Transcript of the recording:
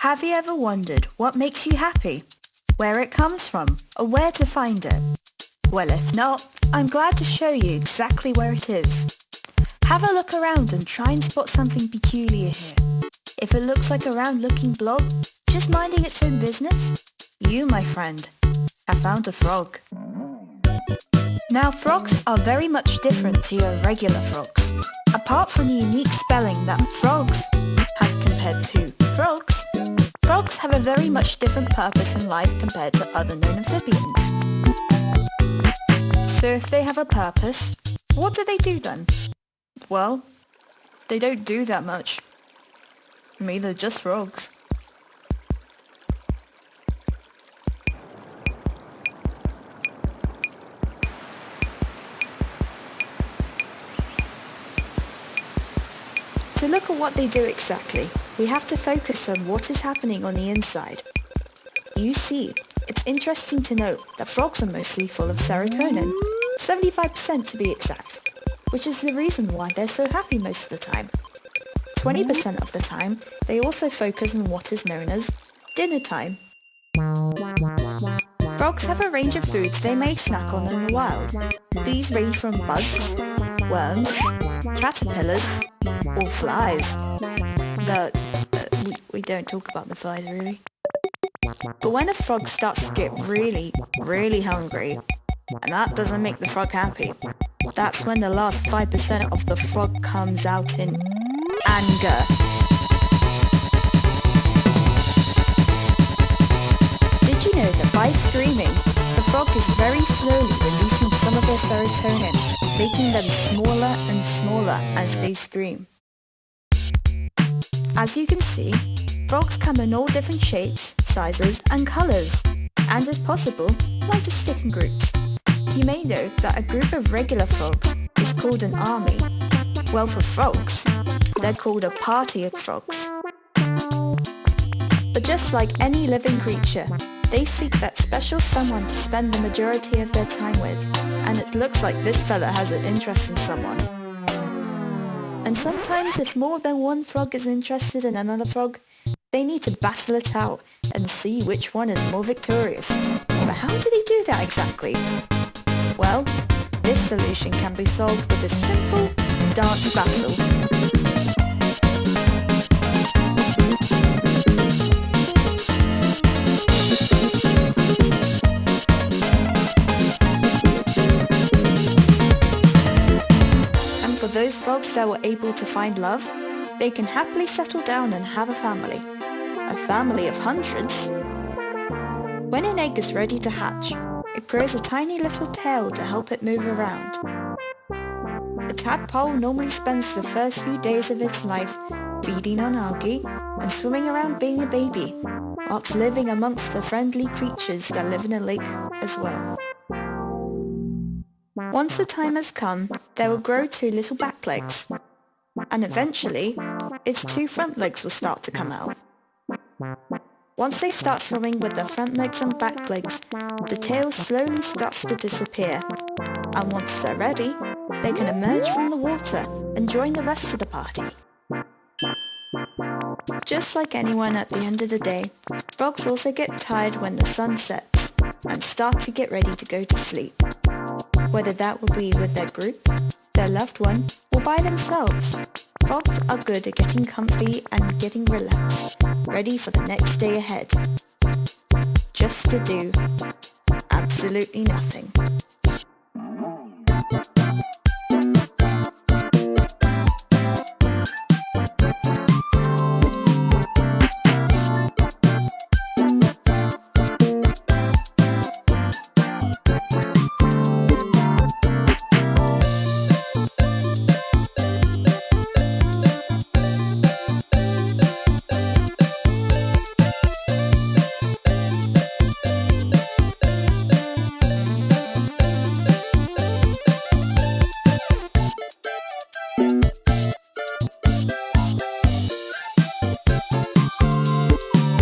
Have you ever wondered what makes you happy? Where it comes from, or where to find it? Well, if not, I'm glad to show you exactly where it is. Have a look around and try and spot something peculiar here. If it looks like a round-looking blob, just minding its own business, you, my friend, have found a frog. Now, frogs are very much different to your regular frogs. Apart from the unique spelling that frogs have compared to frogs, frogs have a very much different purpose in life compared to other known amphibians. So if they have a purpose, what do they do then? Well, they don't do that much. I mean, they're just frogs. To look at what they do exactly, we have to focus on what is happening on the inside. You see, it's interesting to note that frogs are mostly full of serotonin, 75% to be exact, which is the reason why they're so happy most of the time. 20% of the time, they also focus on what is known as dinner time. Frogs have a range of foods they may snack on in the wild. These range from bugs, worms, caterpillars, or flies. We don't talk about the flies really. But when a frog starts to get really, really hungry, and that doesn't make the frog happy, that's when the last 5% of the frog comes out in anger. Did you know that by screaming, the frog is very slowly releasing some of their serotonin, making them smaller and smaller as they scream? As you can see, frogs come in all different shapes, sizes and colours, and if possible, like to stick in groups. You may know that a group of regular frogs is called an army. Well, for frogs, they're called a party of frogs. But just like any living creature, they seek that special someone to spend the majority of their time with, and it looks like this fella has an interest in someone. And sometimes if more than one frog is interested in another frog, they need to battle it out and see which one is more victorious. But how do they do that exactly? Well, this solution can be solved with a simple dance battle. For those frogs that were able to find love, they can happily settle down and have a family of hundreds. When an egg is ready to hatch, it grows a tiny little tail to help it move around. A tadpole normally spends the first few days of its life feeding on algae and swimming around being a baby, whilst living amongst the friendly creatures that live in a lake as well. Once the time has come, they will grow 2 little back legs, and eventually, its 2 front legs will start to come out. Once they start swimming with their front legs and back legs, the tail slowly starts to disappear, and once they're ready, they can emerge from the water and join the rest of the party. Just like anyone at the end of the day, frogs also get tired when the sun sets and start to get ready to go to sleep. Whether that will be with their group, their loved one, or by themselves, frogs are good at getting comfy and getting relaxed, ready for the next day ahead. Just to do absolutely nothing.